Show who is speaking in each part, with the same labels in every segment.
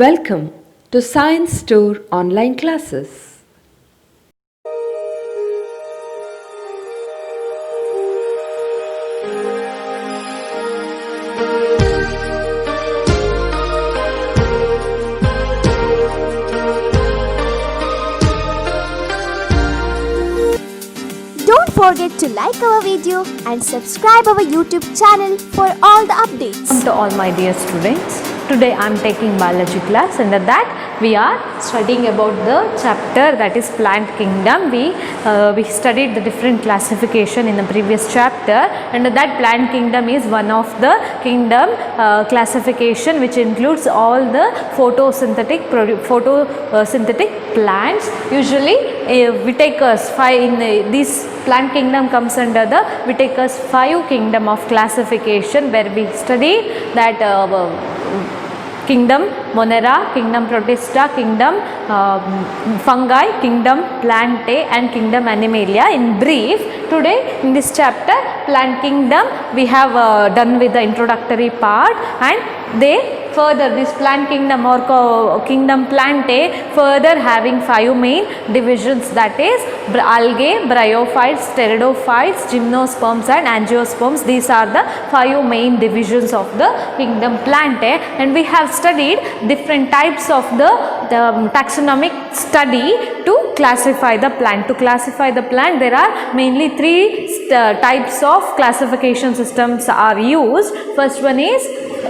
Speaker 1: Welcome to Science Store online classes.
Speaker 2: Don't forget to like our video and subscribe our YouTube channel for all the updates.
Speaker 3: Welcome to all my dear students. Today I am taking biology class. Under that we are studying about the chapter that is plant kingdom. We studied the different classification in the previous chapter. Under that plant kingdom is one of the kingdom classification which includes all the photosynthetic plants. Usually we take us this plant kingdom comes under the we take us 5 kingdom of classification where we study that kingdom Monera, kingdom Protista, kingdom fungi, kingdom Plantae and kingdom Animalia. In brief, today in this chapter plant kingdom we have done with the introductory part, and they further this plant kingdom or kingdom Plantae further having 5 main divisions, that is algae, bryophytes, pteridophytes, gymnosperms and angiosperms. These are the 5 main divisions of the kingdom Plantae, and we have studied different types of the taxonomic study to classify the plant. To classify the plant there are mainly 3 types of classification systems are used. First one is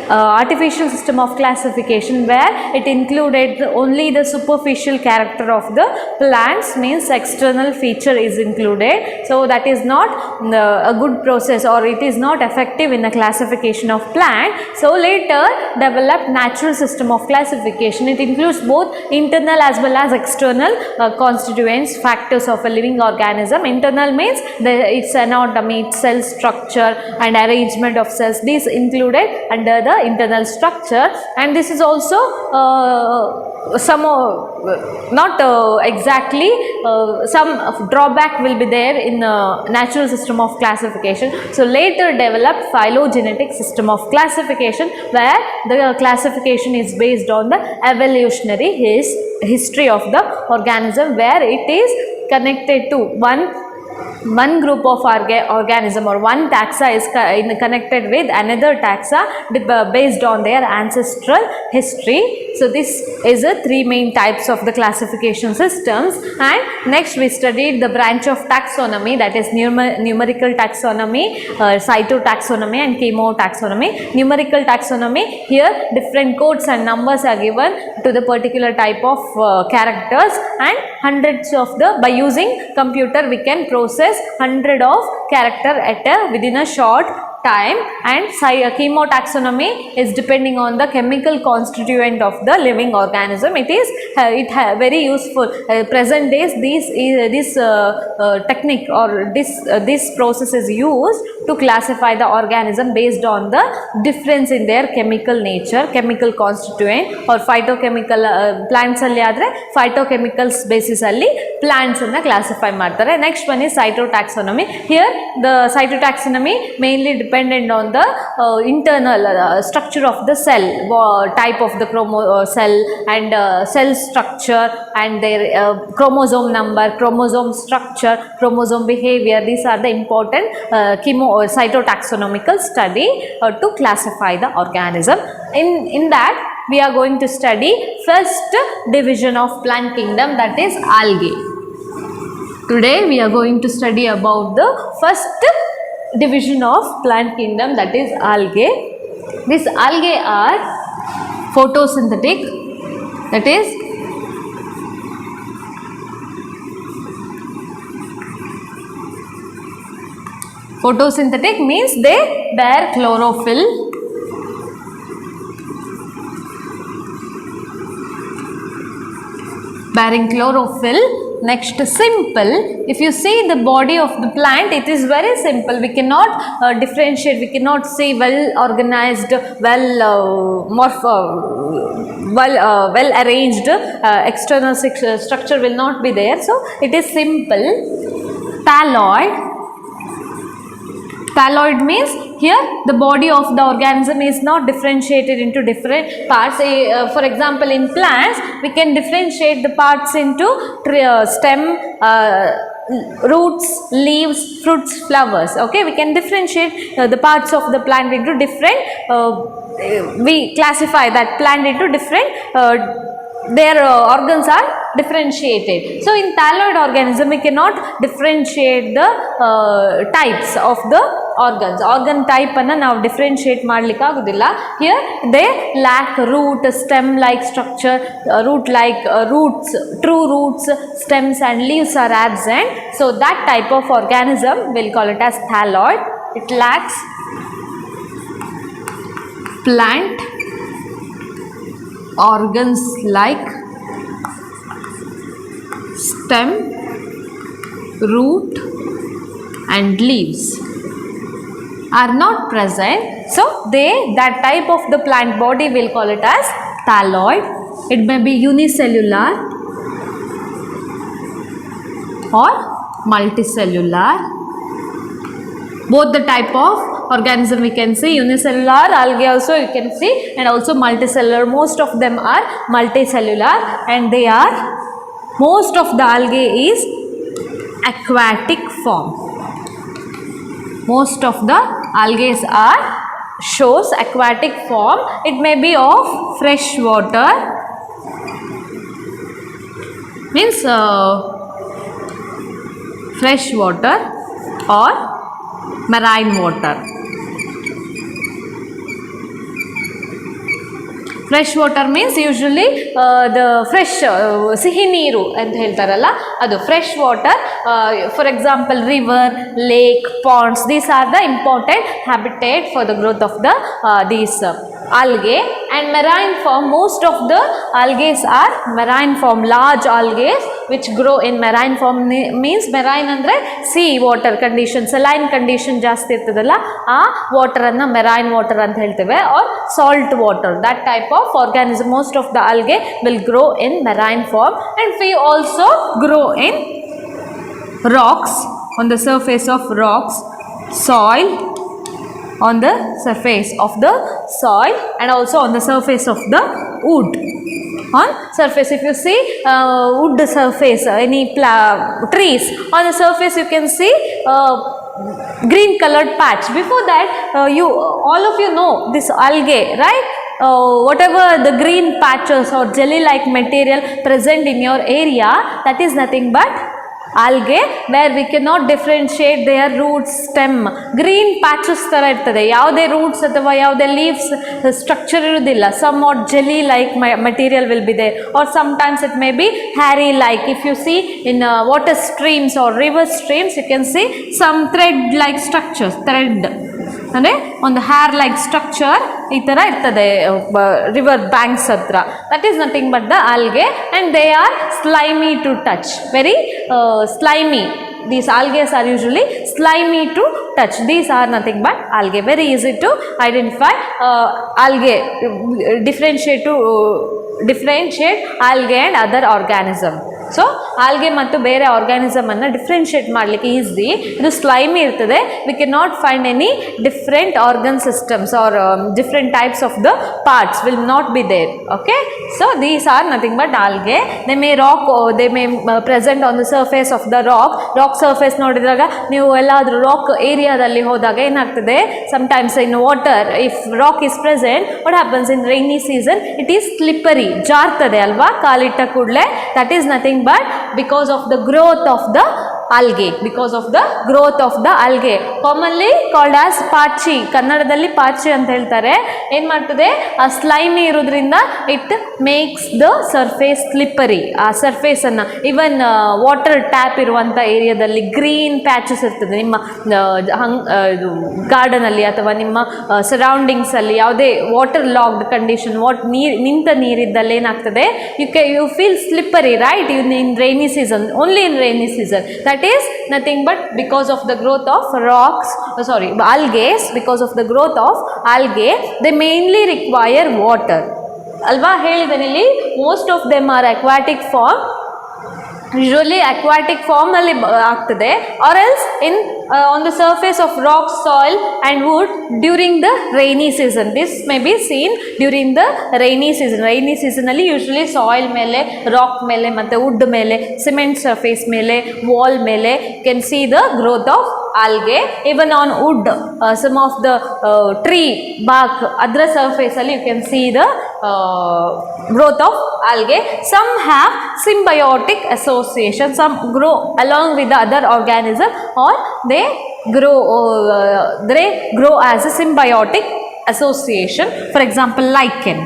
Speaker 3: artificial system of classification, where it included only the superficial character of the plants, means external feature is included. So that is not a good process, or it is not effective in the classification of plant. So later developed natural system of classification. It includes both internal as well as external constituents, factors of a living organism. Internal means its anatomy, its cell structure and arrangement of cells. These included under the internal structure, and this is also not exactly some drawback will be there in natural system of classification. So later developed phylogenetic system of classification, where the classification is based on the evolutionary history of the organism, where it is connected to one group of organism or one taxa is connected with another taxa based on their ancestral history. So this is the 3 main types of the classification systems. And next we studied the branch of taxonomy, that is numerical taxonomy, cytotaxonomy and chemotaxonomy. Numerical taxonomy, here different codes and numbers are given to the particular type of characters, and hundreds of by using computer we can process 100 of character within a short time. And chemotaxonomy is depending on the chemical constituent of the living organism. It is very useful. Present days this technique or this process is used to classify the organism based on the difference in their chemical nature, chemical constituent or phytochemical plants alli adre phytochemicals basis alli plants anna classify ಮಾಡ್ತಾರೆ. Next one is cytotaxonomy. Here the cytotaxonomy mainly dependent on the internal structure of the cell, type of the cell and cell structure and their chromosome number, chromosome structure, chromosome behavior. These are the important cytotaxonomical study to classify the organism. In that we are going to study first division of plant kingdom, that is algae. Today we are going to study about the first division of plant kingdom, that is algae. These algae are photosynthetic, that is photosynthetic means they bear chlorophyll. Bearing chlorophyll. Next, simple. If you see the body of the plant, it is very simple. We cannot differentiate. We cannot say well organized, well arranged. External structure will not be there. So it is simple. Thalloid. Thalloid means here the body of the organism is not differentiated into different parts. For example, in plants we can differentiate the parts into stem, roots, leaves, fruits, flowers. Okay, we can differentiate the parts of the plant into different, we classify that plant into different, their organs are differentiated. So in thalloid organism we cannot differentiate the types of the organs. Organ type anna ನಾವು differentiate ಮಾಡಲಿಕ್ಕೆ ಆಗುದಿಲ್ಲ. Here they lack root, stem like structure, root like roots, true roots, stems and leaves are absent. So that type of organism we'll call it as thalloid. It lacks plant organs like stem, root and leaves are not present. So that type of the plant body we'll call it as thalloid. It may be unicellular or multicellular. Both the type of organism we can see, unicellular, algae also you can see, and also multicellular. Most of them are multicellular, and they are, most of the algae is aquatic form. Most of the algae are shows aquatic form. It may be of fresh water, means fresh water or marine water. Fresh water means usually the fresh ಸಿಹಿ ನೀರು ಅಂತ ಹೇಳ್ತಾರಲ್ಲ ಅದು fresh water. For example, river, lake, ponds, these are the important habitat for the growth of the these algae. And marine form, most of the algae are marine form, large algae which grow in marine form. Means marine andre sea water condition, saline condition ಜಾಸ್ತಿ ಇರ್ತದಲ್ಲ ಆ water ಅನ್ನ marine water ಅಂತ ಹೇಳ್ತೇವೆ, or salt water. That type of organism, most of the algae will grow in marine form. And we also grow in rocks, on the surface of rocks, soil, on the surface of the soil, and also on the surface of the wood. On surface, if you see wood surface, any trees, on the surface you can see green colored patch. Before that, you all of you know this algae, right? Whatever the green patches or jelly like material present in your area, that is nothing but algae, where we cannot differentiate their roots, stem. Green patches ತರ ಇರ್ತದೆ, ಯಾವುದೇ roots ಅಥವಾ ಯಾವುದೇ leaves structure ಇರುವುದಿಲ್ಲ. Somewhat jelly like material will be there, or sometimes it may be hairy like. If you see in water streams or river streams, you can see some thread like structures, thread ಅಂದರೆ ಒಂದು hair like structure ಈ ಥರ ಇರ್ತದೆ river banks ಹತ್ರ. That is nothing but the algae, and they are slimy to touch, very slimy. These algae are usually slimy to touch. These are nothing but algae. Very easy to identify. Algae, differentiate algae and other organism. So algae ಮತ್ತು ಬೇರೆ organism ಅನ್ನು differentiate ಮಾಡಲಿಕ್ಕೆ easy. ಇದು slimy ಇರ್ತದೆ. We can not find any different organ systems or different types of the parts will not be there. Okay, so these are nothing but algae. They may present on the surface of the rock surface ನೋಡಿದಾಗ ನೀವು ಎಲ್ಲಾದರೂ rock ಏರಿಯಾದಲ್ಲಿ ಹೋದಾಗ ಏನಾಗ್ತದೆ, sometimes in water if rock is present, what happens in rainy season, it is slippery, ಜಾರ್ತದೆ ಅಲ್ವಾ ಕಾಲಿಟ್ಟ ಕೂಡಲೇ. That is nothing but because of the growth of the algae, because of the growth of the algae, commonly called as ಪಾಚಿ, ಕನ್ನಡದಲ್ಲಿ ಪಾಚಿ ಅಂತ ಹೇಳ್ತಾರೆ. ಏನು ಮಾಡ್ತದೆ, ಆ ಸ್ಲೈಮಿ ಇರೋದ್ರಿಂದ it makes the surface slippery. ಆ ಸರ್ಫೇಸನ್ನು ಈವನ್ ವಾಟರ್ ಟ್ಯಾಪ್ ಇರುವಂಥ ಏರಿಯಾದಲ್ಲಿ ಗ್ರೀನ್ ಪ್ಯಾಚಸ್ ಇರ್ತದೆ. ನಿಮ್ಮ ಗಾರ್ಡನಲ್ಲಿ ಅಥವಾ ನಿಮ್ಮ ಸರೌಂಡಿಂಗ್ಸಲ್ಲಿ ಯಾವುದೇ ವಾಟರ್ ಲಾಕ್ಡ್ ಕಂಡೀಷನ್, ನಿಂತ ನೀರಿದ್ದಲ್ಲಿ ಏನಾಗ್ತದೆ, you feel slippery, right, in rainy season, only in rainy season. That is nothing but because of the growth of algae. Because of the growth of algae, they mainly require water. Alva ಹೇಳಿದನಿಲ್ಲಿ most of them are aquatic form usually aquatic form ಅಲ್ಲಿ ಆಗ್ತದೆ, or else in on the surface of rock, soil and wood during the rainy season. This may be seen during the rainy season. Rainy season ಅಲ್ಲಿ usually soil ಮೇಲೆ, rock ಮೇಲೆ ಮತ್ತೆ wood ಮೇಲೆ, cement surface ಮೇಲೆ, wall ಮೇಲೆ you can see the growth of algae. Even on wood, some of the tree bark adra surface ಅಲ್ಲಿ you can see the growth of algae. Some have symbiotic association, some grow along with the other organism, or they grow as a symbiotic association. For example, lichen.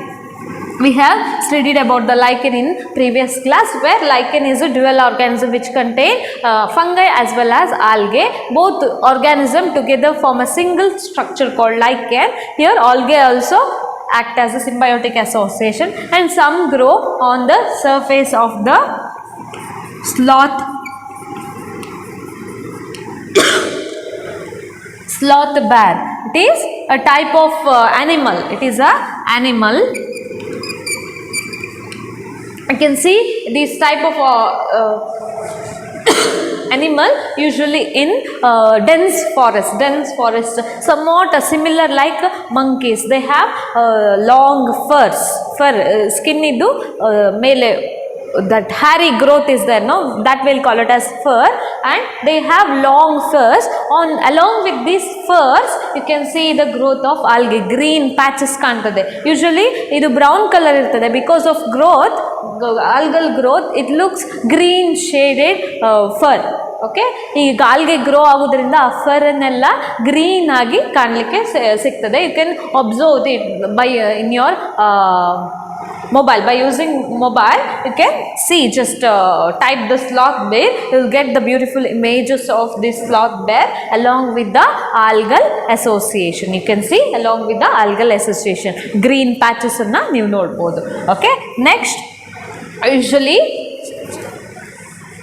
Speaker 3: We have studied about the lichen in previous class, where lichen is a dual organism which contain fungi as well as algae. Both organisms together form a single structure called lichen. Here algae also act as a symbiotic association, and some grow on the surface of the sloth bear. It is a type of animal. It is a animal. You can see this type of animal usually in dense forest, somewhat similar like monkeys. They have long fur skin idu mele, that hairy growth is there, no, that we'll call it as fur, and they have long furs. Along with these furs you can see the growth of algae. Green patches ಕಾಣ್ತದೆ. Usually ಇದು brown color ಇರ್ತದೆ. Because of growth, algal growth, it looks green shaded fur. ಓಕೆ, ಈಗ algae grow ಆಗೋದ್ರಿಂದ ಆ fur ಅನ್ನೆಲ್ಲ green ಆಗಿ ಕಾಣಲಿಕ್ಕೆ ಸಿಗ್ತದೆ. You can observe it by in your mobile. By using mobile you can see, just type the sloth bear, you will get the beautiful images of this sloth bear along with the algal association. You can see along with the algal association green patches anna ನೀವು ನೋಡಬಹುದು. Okay, next, usually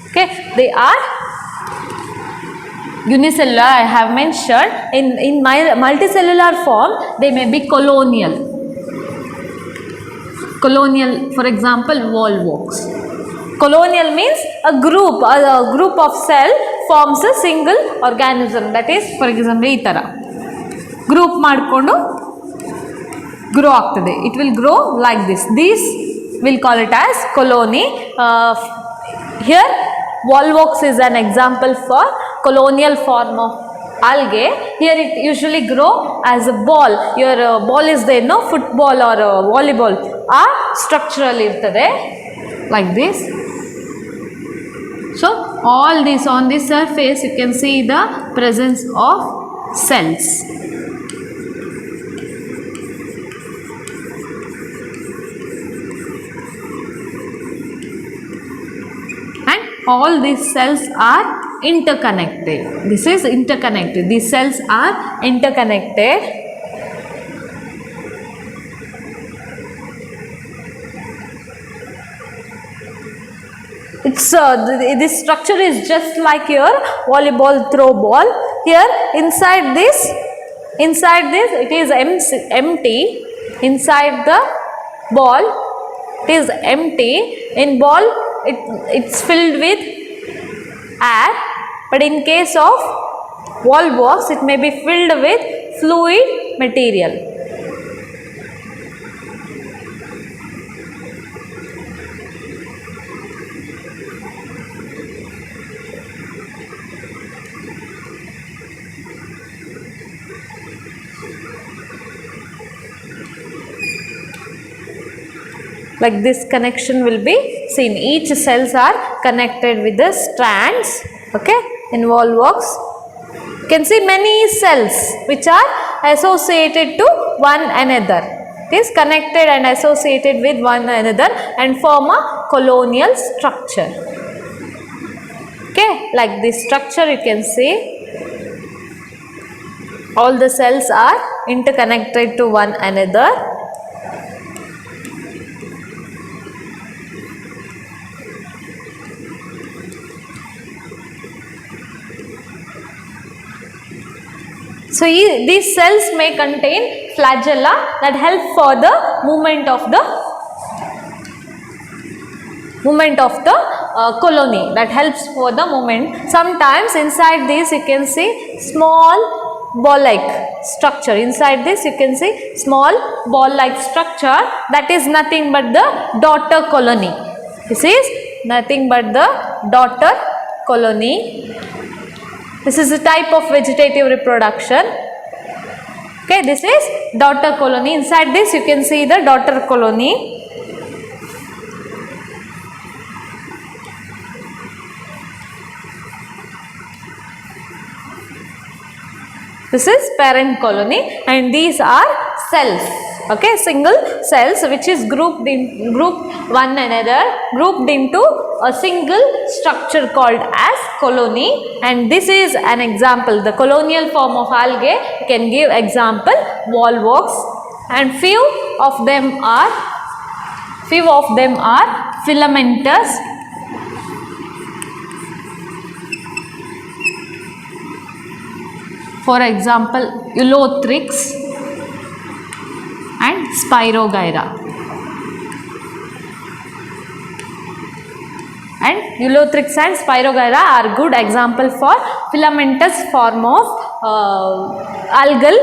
Speaker 3: okay, they are unicellular. I have mentioned in multicellular form they may be colonial. For example, volvox. Colonial means a group of cell forms a single organism. That is, for example, ಈ ತರ group ಮಾಡಿಕೊಂಡು grow ಆಗ್ತದೆ. It will grow like this. This we'll call it as colony. Here volvox is an example for colonial form of algae. Here it usually grow as a ball. Your ball is there, no, football or volleyball. Structural irtade like this. So all this on this surface you can see the presence of cells. And all these cells are interconnected. This is interconnected. These cells are interconnected. It's this structure is just like your volleyball throw ball. Here inside this it is empty. Inside the ball it is empty. In ball it's filled with air, but in case of volvox it may be filled with fluid material. Like this connection will be seen. Each cells are connected with the strands. Okay, in volvox you can see many cells which are associated to one another. It is connected and associated with one another and form a colonial structure. Okay, like this structure you can see all the cells are interconnected to one another. So these cells may contain flagella that help for the movement of the colony that helps for the movement. Sometimes inside this you can see small ball like structure. Inside this you can see small ball like structure, that is nothing but the daughter colony. This is nothing but the daughter colony. This is a type of vegetative reproduction. Okay, this is daughter colony. Inside this you can see the daughter colony. This is parent colony, and these are cells. Okay, single cells which is grouped one another, grouped into a single structure called as colony, and this is an example. The colonial form of algae can give example wallworks, and few of them are filamentous, for example Ulothrix and Spirogyra. And Ulothrix and Spirogyra are good example for filamentous form of algal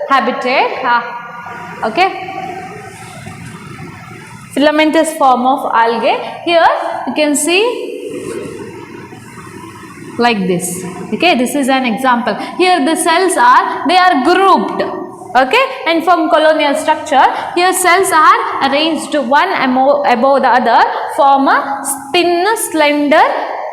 Speaker 3: habitat. Okay, filamentous form of algae. Here you can see like this. Okay, this is an example. Here the cells are grouped. Okay, and from colonial structure, here cells are arranged one above the other, form a thin slender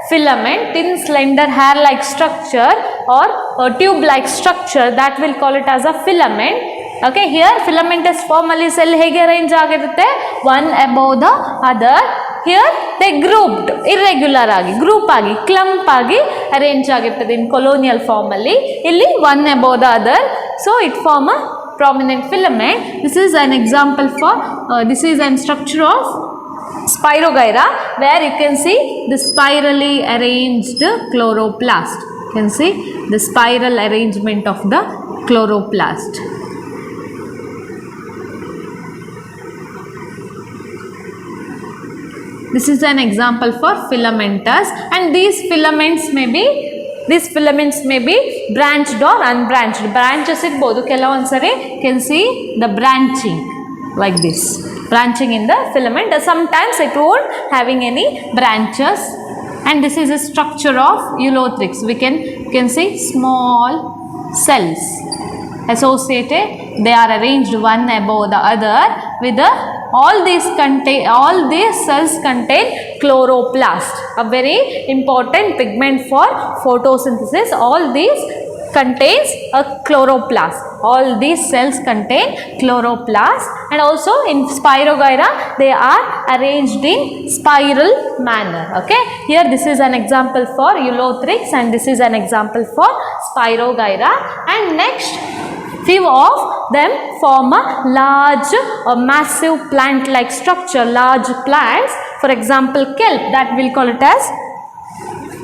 Speaker 3: filament, thin slender hair like structure or a tube like structure, that will call it as a filament. Okay, here filamentous form alli cell hege arrange agirutte, one above the other. Here they grouped irregular agi, group agi, clump agi arrange agiruttade in colonial form alli, illi one above the other, so it form a prominent filament. This is an example for this is an structure of Spirogyra, where you can see the spirally arranged chloroplast. You can see the spiral arrangement of the chloroplast. This is an example for filamentous, and these filaments may be branched or unbranched. Branches irbodu ಕೆಲವೊಂದ್ಸರಿ can see the branching like this, branching in the filament. Sometimes it won't having any branches, and this is a structure of Ulothrix. We can see small cells associated, they are arranged one above the other with all these cells contain chloroplast, a very important pigment for photosynthesis. All these contains a chloroplast. All these cells contain chloroplast, and also in Spirogyra they are arranged in spiral manner. Okay, here this is an example for Ulothrix, and this is an example for Spirogyra. And next, few of them form a large or massive plant like structure, large plants, for example kelp, that will call it as,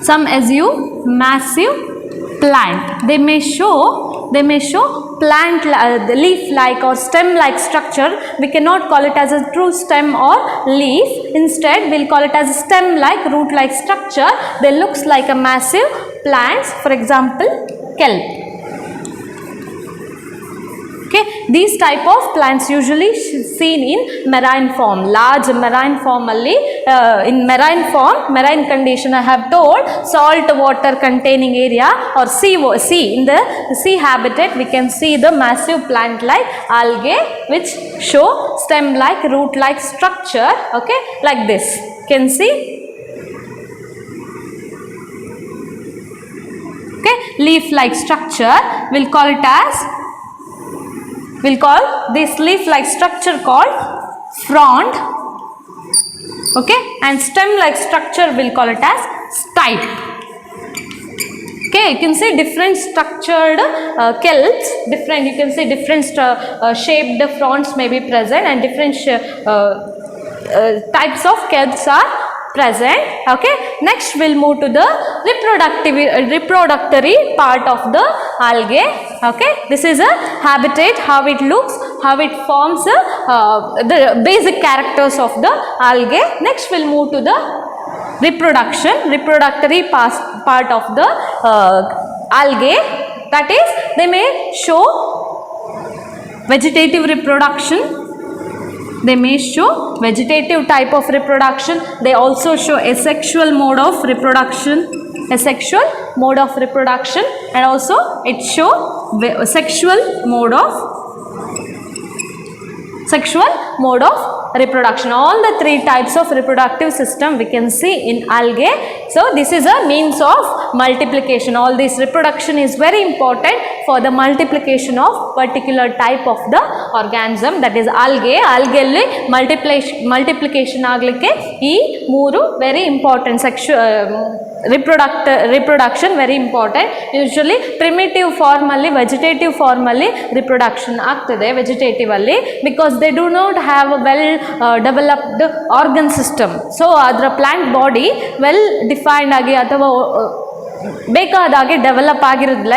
Speaker 3: some assume massive plant. They may show plant leaf like or stem like structure. We cannot call it as a true stem or leaf, instead we will call it as a stem like, root like structure. They looks like a massive plants, for example kelp. Okay, these type of plants usually seen in marine form, large marine form alli, in marine condition I have told, salt water containing area or sea, in the sea habitat we can see the massive plant like algae which show stem like, root like structure. Okay, like this, can see. Okay, leaf like structure, we'll call it as, we'll call this leaf like structure called frond. Okay, and stem like structure we'll call it as stipe. Okay, you can see different structured kelps, different, you can see different shaped fronds may be present, and different types of kelps are present. Okay, next we'll move to the reproductory part of the algae. Okay, this is a habitat, how it looks, how it forms, the basic characters of the algae. Next we'll move to the reproductory part of the algae, that is they may show vegetative reproduction, they may show vegetative type of reproduction, they also show asexual mode of reproduction, and also it show sexual mode of reproduction. All the three types of reproductive system we can see in algae. So this is a means of multiplication. All this reproduction is very important for the multiplication of particular type of the organism, that is algae. Algae alli multiplication agಲಿಕ್ಕೆ ಈ ಮೂರು very important reproduction very important. Usually primitive form alli, vegetative form alli reproduction ಆಗ್ತದೆ vegetative alli, because they do not have a well developed organ system. So ಅದರ plant body well defined ಆಗಿ ಅಥವಾ ಬೇಕಾದಾಗೆ develop ಆಗಿರೋದಿಲ್ಲ.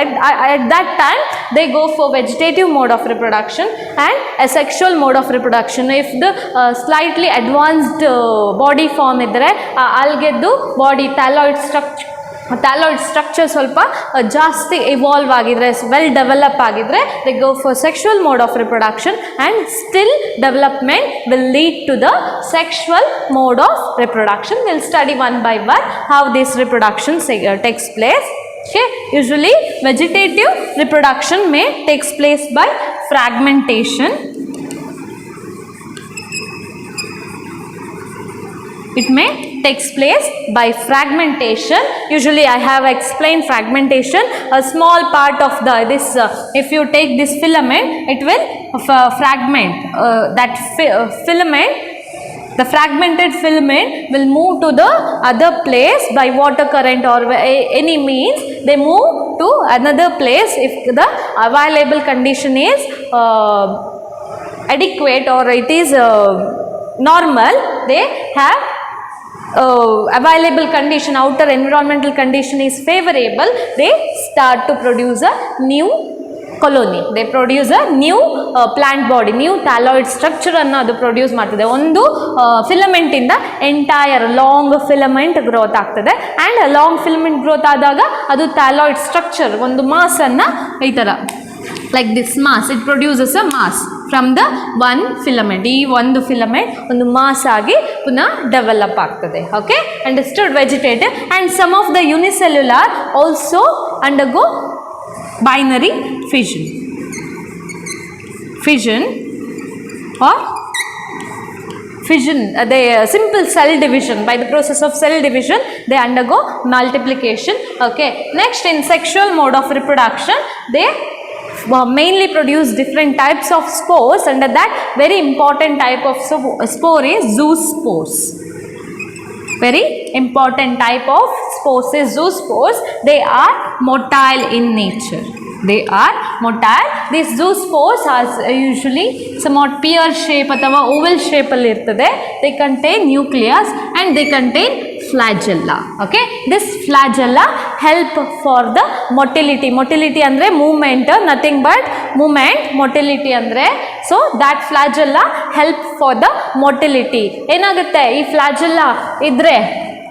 Speaker 3: at that time they go for vegetative mode of reproduction and asexual mode of reproduction. if the slightly advanced body form ಇದ್ದರೆ algaeದ್ದು body thalloid structure ಸ್ವಲ್ಪ ಜಾಸ್ತಿ evolve ಆಗಿದ್ರೆ, well develop ಆಗಿದ್ರೆ, they go for sexual mode of reproduction, and still development will lead to the sexual mode of reproduction. We'll study one by one how this reproduction takes place. Okay, usually vegetative reproduction may takes place by fragmentation. It may takes place by fragmentation. Usually I have explained fragmentation, a small part of this if you take this filament, it will fragment that filament. The fragmented filament will move to the other place by water current or any means. They move to another place if the available condition is adequate or it is normal. They have available condition, outer environmental condition is favorable, they start to produce a new colony. They produce a new plant body, new thalloid structure ಅನ್ನು ಅದು produce ಮಾಡ್ತದೆ. ಒಂದು filament ಇಂದ entire long filament growth ಆಗ್ತದೆ, and long filament growth ಆದಾಗ ಅದು thalloid structure ಒಂದು mass ಅನ್ನು ಈ ಥರ like this mass, it produces a mass from the one filament. ಈ ಒಂದು ಫಿಲಮೆಂಟ್ ಒಂದು ಮಾಸ್ ಆಗಿ ಪುನಃ ಡೆವಲಪ್ ಆಗ್ತದೆ. Okay, understood? Vegetative and some of the unicellular also undergo binary fission or fission, they simple cell division. By the process of cell division they undergo multiplication. Okay, next in sexual mode of reproduction they mainly produce different types of spores. Under that very important type of spore is Zeus spores. Very important type of spores is Zeus spores. They are motile in nature. They are motile. These Zeus spores are usually somewhat pear shape ಅಥವಾ oval shape ಅಲ್ಲಿ ಇರ್ತದೆ. They contain nucleus and they contain flagella. Okay, this flagella help for the motility. Motility andre movement, nothing but movement. Motility andre, so that flagella help for the motility. ಏನಾಗುತ್ತೆ ಈ flagella ಇದ್ರೆ,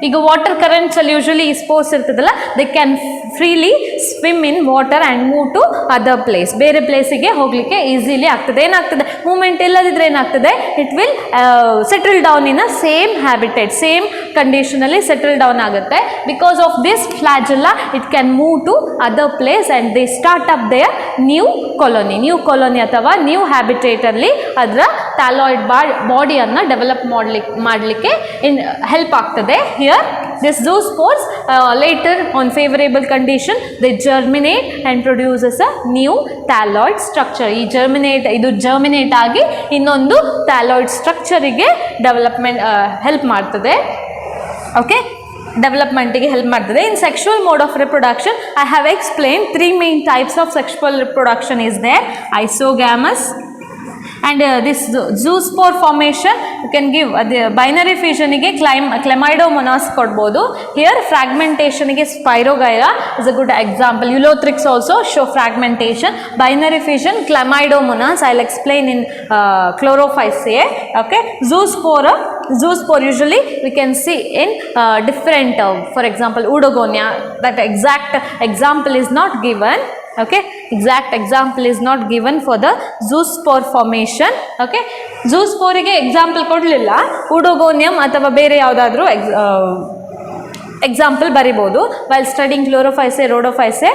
Speaker 3: ಈಗ water currents ಅಲ್ಲಿ usually ಈ spores ಇರ್ತದಲ್ಲ, they can freely swim in water and move to other place. ಬೇರೆ ಪ್ಲೇಸಿಗೆ ಹೋಗಲಿಕ್ಕೆ ಈಸಿಲಿ ಆಗ್ತದೆ. ಏನಾಗ್ತದೆ, ಮೂವ್ಮೆಂಟ್ ಇಲ್ಲದಿದ್ದರೆ ಏನಾಗ್ತದೆ, it will settle down in a same habitat, same ಕಂಡೀಷನಲ್ಲಿ ಸೆಟಲ್ ಡೌನ್ ಆಗುತ್ತೆ. Because of this flagella it can move to other place and they start up there new colony ಅಥವಾ ನ್ಯೂ ಹ್ಯಾಬಿಟೇಟಲ್ಲಿ ಅದರ thalloid ಬಾಡಿಯನ್ನು develop ಮಾಡಲಿಕ್ಕೆ help ಆಗ್ತದೆ. Here this zoospores later on favorable condition they germinate and produces a new thalloid structure. ಈ germinate ಆಗಿ ಇನ್ನೊಂದು thalloid structure ಗೆ ಡೆವಲಪ್ಮೆಂಟ್ ಹೆಲ್ಪ್ ಮಾಡ್ತದೆ. ಓಕೆ, ಡೆವಲಪ್ಮೆಂಟಿಗೆ ಹೆಲ್ಪ್ ಮಾಡ್ತದೆ. In sexual mode of reproduction I have explain 3 main types of sexual reproduction is there: isogamous, and this Zeus Spore formation you can give binary fission ಗೆ Chlamydomonas ಕೊಡಬಹುದು. Here fragmentation ಗೆ Spirogyra is a good example. Ulothrix also show fragmentation. Binary fission Chlamydomonas I'll explain in Chlorophyceae. Okay, Zeus Spore usually we can see in different for example Eudogonia. That exact example is not given. Okay, exact example is not given for the Zeus Spore formation. Okay, Zeus Spore ಗೆ example ಕೊಡಲಿಲ್ಲ, Eudogonium ಅಥವಾ ಬೇರೆ ಯಾವುದಾದ್ರೂ example ಬರಿಬೋದು. While studying Chlorophyceae, Rhodophyceae,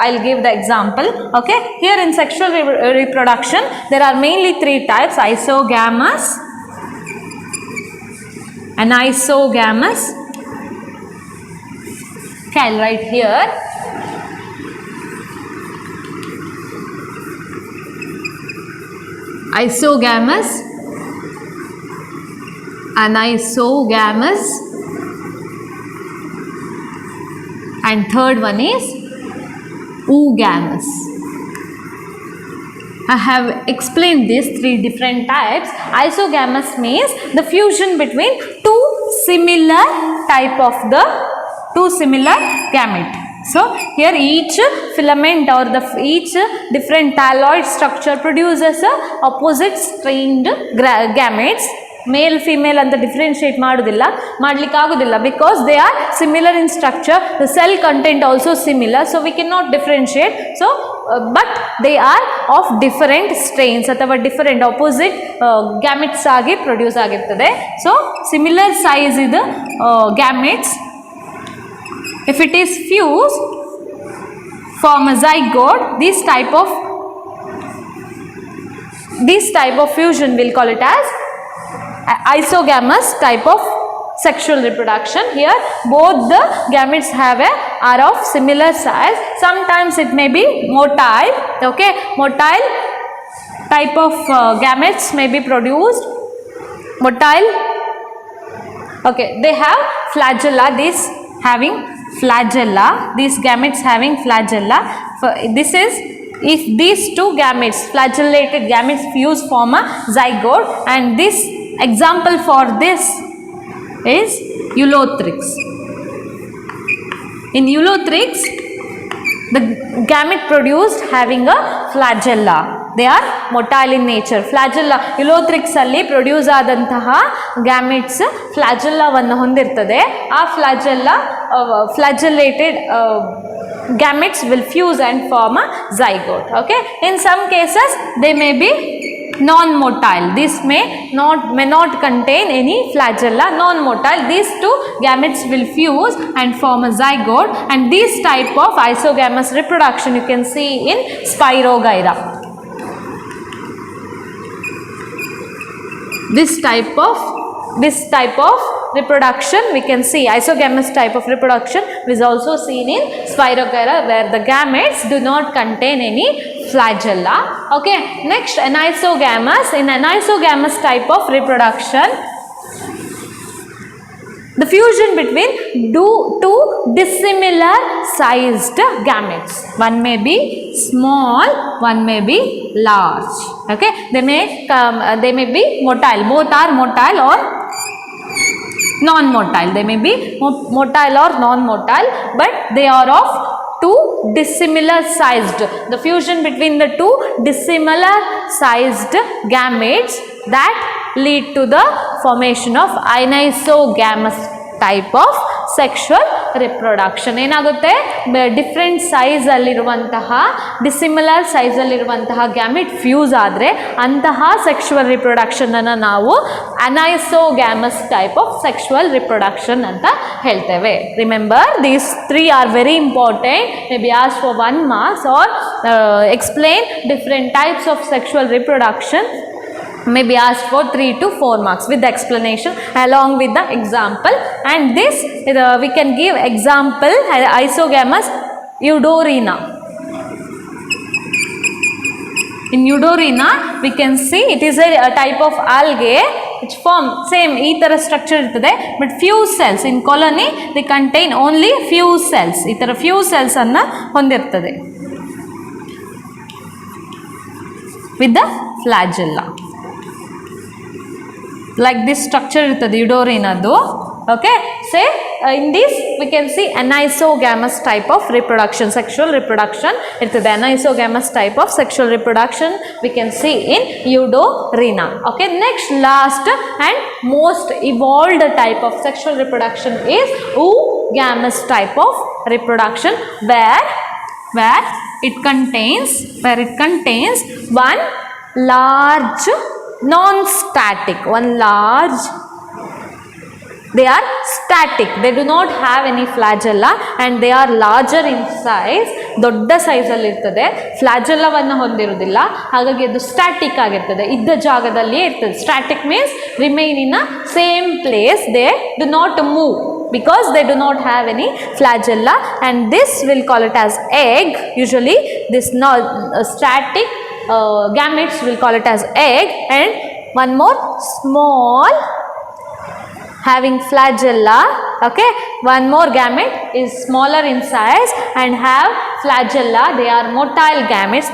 Speaker 3: I'll give the example. Okay, here in sexual reproduction there are mainly 3 types: Isogamas, Isogamas. Okay, I'll write here. Isogamous, Isogamas, and third one is Oogamus. I have explained these 3 different types. Isogamous means the fusion between two similar gamete. So here each filament or each different thalloid structure produces a opposite strained gametes. Male female ಅಂತ differentiate ಮಾಡಲಿಕ್ಕೆ ಆಗೋದಿಲ್ಲ because they are similar in structure, the cell content also similar, so we cannot differentiate. So but they are of different strains ಅಥವಾ different opposite gametes ಆಗಿ produce ಆಗಿರ್ತದೆ. So similar size ಇದು gametes. If it is fused, form a zygote. This type of fusion we'll call it as isogamous type of sexual reproduction. Here both the gametes are of similar size. Sometimes it may be motile. Okay, motile type of gametes may be produced. Motile. Okay, they have flagella. This having flagella, these gametes having flagella. This is if these 2 gametes, flagellated gametes, fuse, form a zygote, and this example for this is Ulothrix. In Ulothrix the gamete produced having a flagella. They are motile in nature. Flagella Ulothrix alli produce ಆದಂತಹ gametes flagella ವನ್ನು ಹೊಂದಿರುತ್ತದೆ. ಆ flagella flagellated gametes will fuse and form a zygote. Okay, in some cases they may be non-motile. This may not contain any flagella. Non-motile, these 2 gametes will fuse and form a zygote, and this type of isogamous reproduction you can see in Spirogyra. This type of reproduction we can see, isogamous type of reproduction is also seen in Spirogyra, where the gametes do not contain any flagella. Okay, next anisogamous. In anisogamous type of reproduction, the fusion between two dissimilar sized gametes. One may be small, one may be large. Okay, they may be motile. Both are motile or non-motile. They may be motile or non-motile, but they are of 2 dissimilar sized. The fusion between the 2 dissimilar sized gametes that lead to the formation of anisogamous type of sexual reproduction. ಏನಾಗುತ್ತೆ, different size ಅಲ್ಲಿರುವಂತಹ dissimilar size ಅಲ್ಲಿರುವಂತಹ gamete fuse ಆದರೆ ಅಂತಹ sexual reproduction ಅನ್ನು ನಾವು ಅನೈಸೋಗ್ಯಾಮಸ್ type of sexual reproduction ಅಂತ ಹೇಳ್ತೇವೆ. Remember these 3 are very important. May be ask for 1 marks or explain different types of sexual reproduction. May be asked for 3 to 4 marks with the explanation along with the example. And this we can give example isogamous Eudorina. In Eudorina we can see it is a type of algae which form same ee tara structure irtade, but few cells. In colony they contain only few cells. ee tara few cells anna hondirtade. with the flagella. Like this structure irtade udorinadu. Okay, say in this we can see an isogamous type of reproduction, sexual reproduction irtade. An isogamous type of sexual reproduction we can see in udorina. Okay, next last and most evolved type of sexual reproduction is oogamous type of reproduction, where it contains one large non-static, they are static, they do not have any flagella and they are larger in size, ದೊಡ್ಡ size ಅಲ್ಲಿ ಇರ್ತದೆ, ಫ್ಲಾಜೆಲ್ಲವನ್ನು ಹೊಂದಿರುವುದಿಲ್ಲ, ಹಾಗಾಗಿ ಅದು static ಆಗಿರ್ತದೆ, ಇದ್ದ ಜಾಗದಲ್ಲಿಯೇ ಇರ್ತದೆ. Static means remain in a same place, they do not move because they do not have any flagella, and this will call it as egg. Usually this static gametes will call it as egg, and one more small having flagella. Okay, one more gamete is smaller in size and have flagella. They are motile gametes.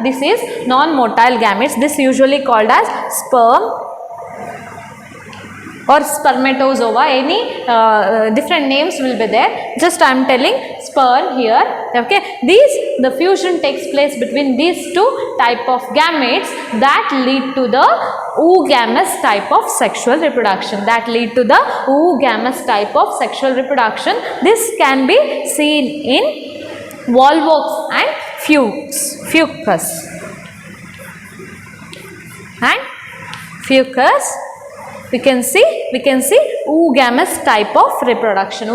Speaker 3: This is non-motile gametes. This usually called as sperm or spermatozoa. Any different names will be there, just I am telling sperm here. Okay, the fusion takes place between these two type of gametes that lead to the oogamous type of sexual reproduction, This can be seen in volvox and fucus we can see oogamous type of reproduction.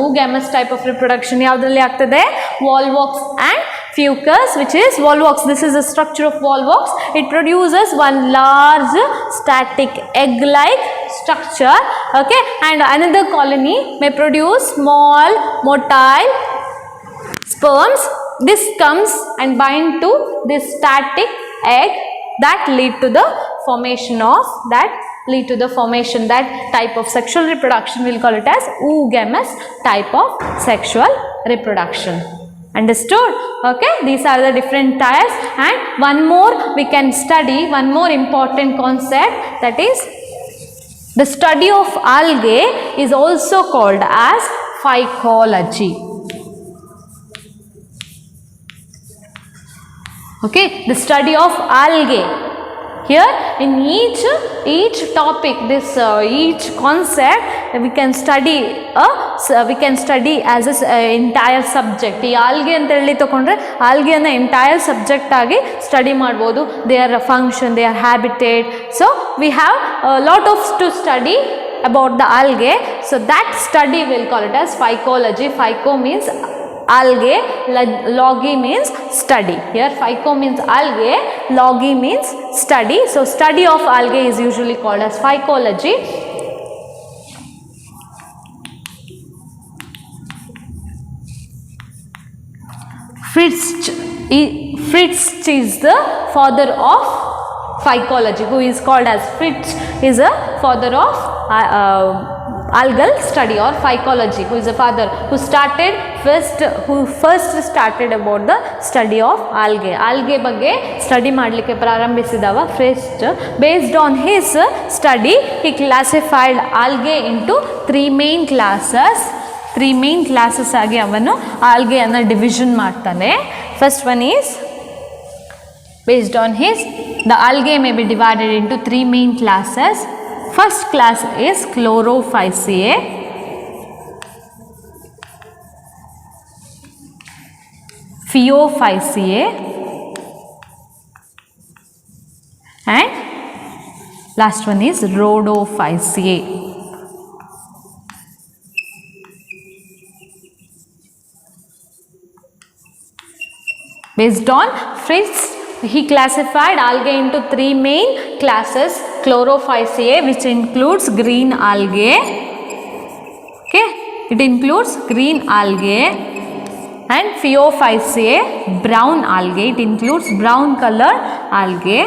Speaker 3: ಯಾವುದರಲ್ಲಿ ಆಗ್ತದೆ? volvox and fucus, which is volvox. This is the structure of volvox. It produces one large static egg-like structure. Okay, and another colony may produce small motile sperms. This comes and bind to this static egg that lead to the formation that type of sexual reproduction. We'll call it as oogamous type of sexual reproduction. Understood? Okay, these are the different types, and one more we can study, one more important concept, that is the study of algae is also called as phycology. Okay, the study of algae. Here in each topic, each concept we can study as a entire subject. ಈ algae ಅಂತ ಹೇಳಿ ತಗೊಂಡ್ರೆ algae ಅನ್ನ entire subject ಆಗಿ study ಮಾಡಬಹುದು. Their function, their habitat. So we have a lot of to study about the algae. So that study we'll call it as phycology. Phyco means algae, logi means study. Here phyco means algae, logi means study. So study of algae is usually called as phycology. Fritz is the father of phycology. Who is called as Fritz is a father of algal study or phycology. Who is a father who first started about the study of algae ಬಗ್ಗೆ study ಮಾಡಲಿಕ್ಕೆ ಪ್ರಾರಂಭಿಸಿದವ Fritz. Based on his study, he classified algae into three main classes ಆಗಿ ಅವನು algae ಅನ್ನು division ಮಾಡ್ತಾನೆ. First one is, based on his, the algae may be divided into three main classes. First class is Chlorophyceae, Phaeophyceae, and last one is Rhodophyceae. Based on Fritz, he classified algae into three main classes: Chlorophyceae, which includes green algae. Okay, it includes green algae, and Phaeophyceae, brown algae. It includes brown color algae.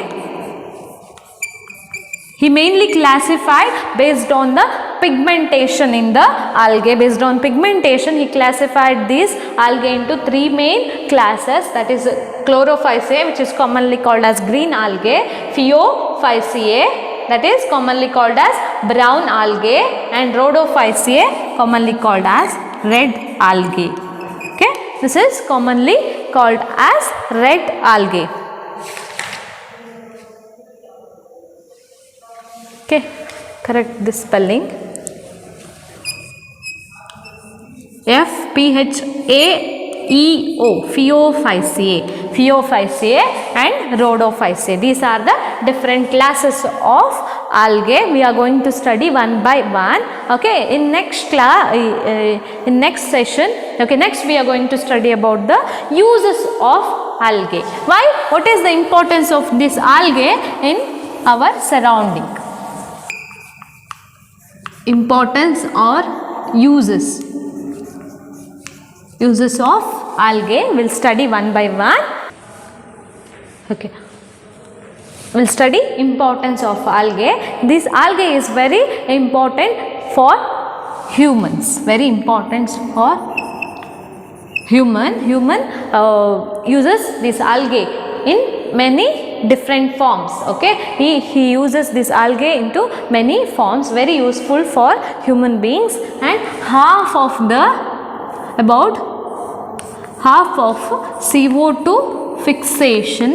Speaker 3: He mainly classified based on the pigmentation in the algae. Based on pigmentation, he classified these algae into three main classes, that is chlorophyceae, which is commonly called as green algae, phaeophyceae, that is commonly called as brown algae, and rhodophyceae, commonly called as red algae. Okay, this is commonly called as red algae. Okay, correct this spelling. F-P-H-A-E-O, phaeophyceae and rhodophyceae. These are the different classes of algae. We are going to study one by one. Okay, in next class, in next session, okay, next we are going to study about the uses of algae. Why? What is the importance of this algae in our surrounding? Importance or uses of algae, we will study one by one. Okay, we will study importance of algae. This algae is very important for humans, very important for human uses this algae in many different forms. Okay, he uses this algae into many forms, very useful for human beings, and about half of CO2 fixation,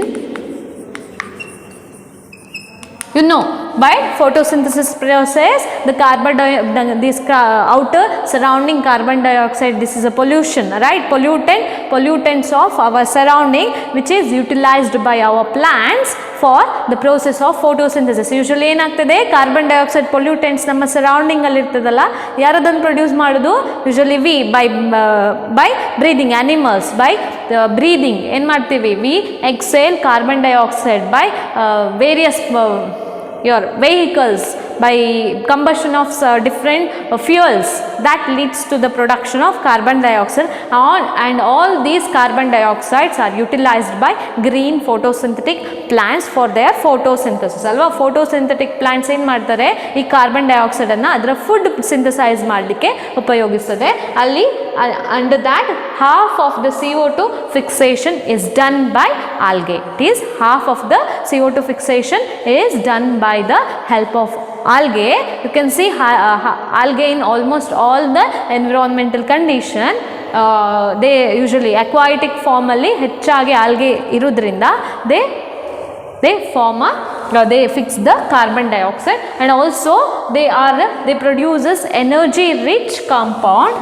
Speaker 3: you know, by photosynthesis process, the outer surrounding carbon dioxide, this is a pollution, right, pollutants of our surrounding, which is utilized by our plants for the process of photosynthesis. Usually ಏನಾಗ್ತದೆ, carbon dioxide pollutants ನಮ್ಮ surrounding ಅಲ್ಲಿ ಇರ್ತದಲ್ಲ, ಯಾರದನ್ನು produce ಮಾಡೋದು, usually we by breathing, animals by breathing ಏನು ಮಾಡ್ತೀವಿ, we exhale carbon dioxide by various your vehicles, by combustion of different fuels, that leads to the production of carbon dioxide, and all these carbon dioxides are utilized by green photosynthetic plants for their photosynthesis alva. Photosynthetic plants ಏನು ಮಾಡ್ತಾರೆ, ಈ carbon dioxide ಅನ್ನು ಅದರ food synthesise ಮಾಡಲಿಕ್ಕೆ ಉಪಯೋಗಿಸ್ತದೆ. ಅಲ್ಲಿ under that half of the CO2 fixation is done by algae. It is half of the CO2 fixation is done by the help of algae. You can see algae in almost all the environmental condition. They usually aquatic form alli ಹೆಚ್ಚಾಗಿ algae ಇರುವುದರಿಂದ they form they fix the carbon dioxide, and also they produces energy rich compound.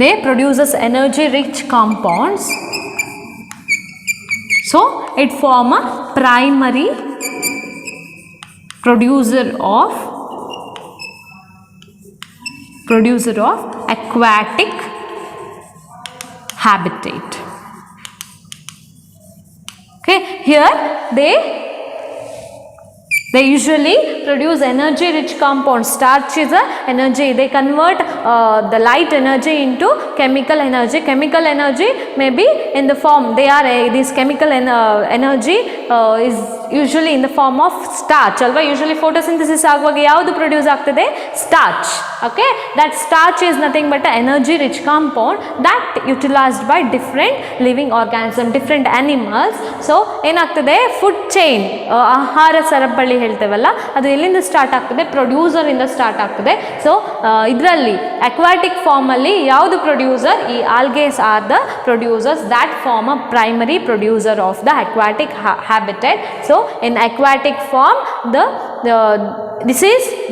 Speaker 3: They produces energy rich compounds, so it form a primary producer of aquatic habitat. Okay, here they usually produce energy rich compounds. Starch is a energy, they convert the light energy into chemical energy. Chemical energy may be in the form, this chemical energy is usually in the form of starch alva. Usually photosynthesis ಆಗುವಾಗ ಯಾವುದು produce ಆಗ್ತದೆ, starch. Okay, that starch is nothing but an energy rich compound that utilized by different living organisms, different animals. So ಏನಾಗ್ತದೆ, food chain, ಆಹಾರ ಸರಪಳಿ ಹೇಳ್ತೇವಲ್ಲ, ಅದು ಎಲ್ಲಿಂದ start ಆಗ್ತದೆ, ಪ್ರೊಡ್ಯೂಸರ್ ಇಂದ ಸ್ಟಾರ್ಟ್ ಆಗ್ತದೆ. ಸೊ ಇದರಲ್ಲಿ ಅಕ್ವಾಟಿಕ್ ಫಾರ್ಮ್ ಅಲ್ಲಿ ಯಾವುದು ಪ್ರೊಡ್ಯೂಸರ್, ಈ algaes are the producers that form a primary producer of the aquatic habitat. So in aquatic form,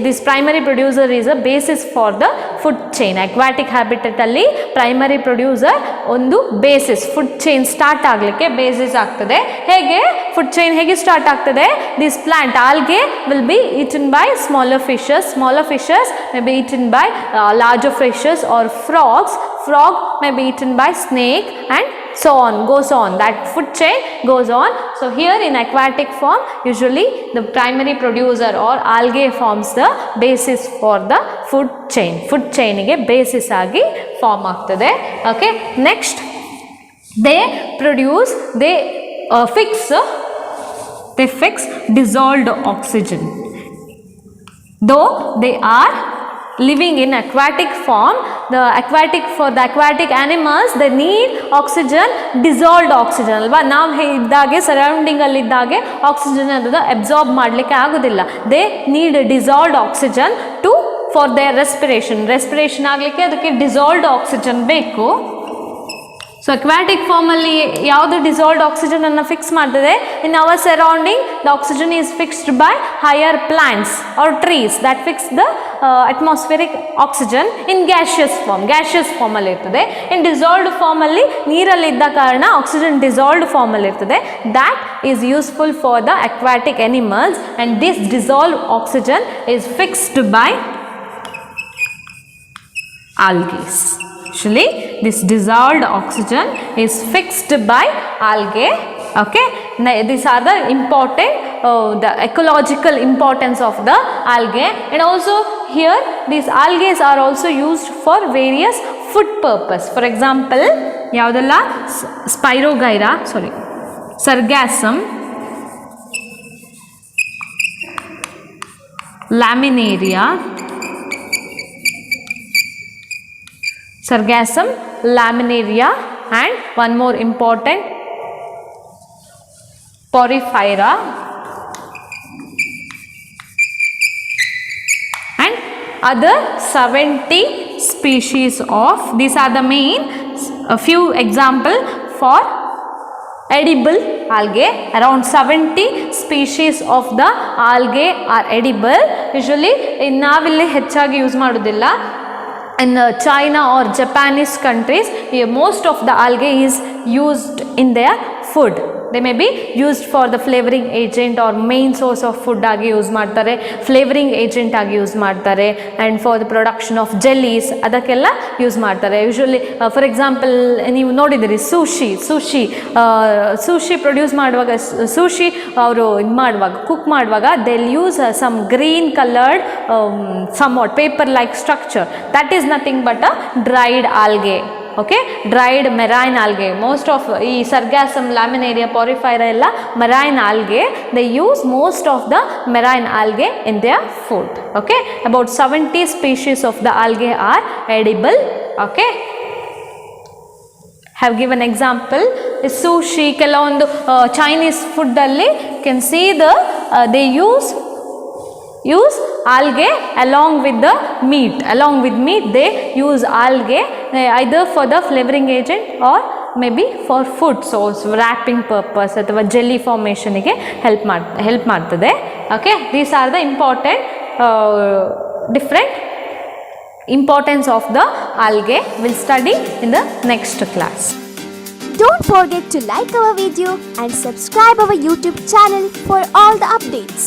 Speaker 3: this primary producer is a basis for the food chain. Aquatic habitat alli primary producer ಒಂದು basis, food chain start ಆಗಲಿಕ್ಕೆ basis ಆಗ್ತದೆ. ಹೇಗೆ food chain ಹೇಗೆ start ಆಗ್ತದೆ, this plant algae will be eaten by smaller fishes may be eaten by larger fishes or frog may be eaten by snake, and so on, goes on, that food chain goes on. So here in aquatic form, usually the primary producer or algae forms the basis for the food chain ಗೆ basis ಆಗಿ form ಆಗ್ತದೆ. Okay, next they fix they fix dissolved oxygen. Though they are living in aquatic form, for the aquatic animals they need oxygen, dissolved oxygen ಅಲ್ವಾ. ನಾವು ಇದ್ದಾಗೆ surrounding ಅಲ್ಲಿ ಇದ್ದಾಗೆ oxygen ಅದನ್ನು absorb ಮಾಡಲಿಕ್ಕೆ ಆಗೋದಿಲ್ಲ. They need dissolved oxygen to for their respiration ಆಗಲಿಕ್ಕೆ ಅದಕ್ಕೆ ಡಿಸಾಲ್ವ್ಡ್ ಆಕ್ಸಿಜನ್ ಬೇಕು. ಸೊ ಅಕ್ವಾಟಿಕ್ ಫಾರ್ಮಲ್ಲಿ ಯಾವುದು ಡಿಸಾಲ್ವ್ಡ್ ಆಕ್ಸಿಜನ್ ಅನ್ನು ಫಿಕ್ಸ್ ಮಾಡ್ತದೆ. In our surrounding the oxygen is fixed by higher plants or trees that fix the atmospheric oxygen in gaseous ಫಾರ್ಮಲ್ಲಿ ಇರ್ತದೆ. ಇನ್ dissolved ಫಾರ್ಮಲ್ಲಿ ನೀರಲ್ಲಿ ಇದ್ದ ಕಾರಣ ಆಕ್ಸಿಜನ್ ಡಿಸಾಲ್ವ್ಡ್ ಫಾರ್ಮಲ್ಲಿ ಇರ್ತದೆ. That is useful for the aquatic animals and this dissolved oxygen is fixed by algae. Actually, this dissolved oxygen is fixed by algae. Okay, now, these are the important the ecological importance of the algae, and also here these algae are also used for various food purpose. For example, yaudalla Spirogyra, Sargassum, Laminaria, Sargassum, Laminaria, and one more important, Porphyra, and other 70 species of, these are the main, a few example for edible algae. Around 70 species of the algae are edible. Usually ನಾವಿಲ್ಲಿ ಹೆಚ್ಚಾಗಿ use ಮಾಡೋದಿಲ್ಲ. In China or Japanese countries, most of the algae is used in their food. They may be used for the flavoring agent or main source of food ಆಗಿ use ಮಾಡ್ತಾರೆ, flavouring agent ಆಗಿ use ಮಾಡ್ತಾರೆ, and for the production of jellies ಅದಕ್ಕೆಲ್ಲ use ಮಾಡ್ತಾರೆ. Usually for example ನೀವು ನೋಡಿದಿರಿ sushi produce ಮಾಡುವಾಗ, sushi ಅವರು ಕುಕ್ ಮಾಡುವಾಗ they use some green coloured somewhat paper like structure, that is nothing but a dried algae. Okay, dried marine algae. Most of Sargassum, Laminaria, Porphyra ella marine algae. They use most of the marine algae in their food. Okay, about 70 species of the algae are edible. Okay, have given example sushi. ಕೆಲವೊಂದು Chinese food ಅಲ್ಲಿ can see the they use algae along with meat they use algae either for the flavoring agent or maybe for food source, wrapping purpose ಅಥವಾ jelly formation ಗೆ help ಮಾಡ್ತದೆ. Okay, these are the important different importance of the algae. We'll study in the next class.
Speaker 2: Don't forget to like our video and subscribe our YouTube channel for all the updates.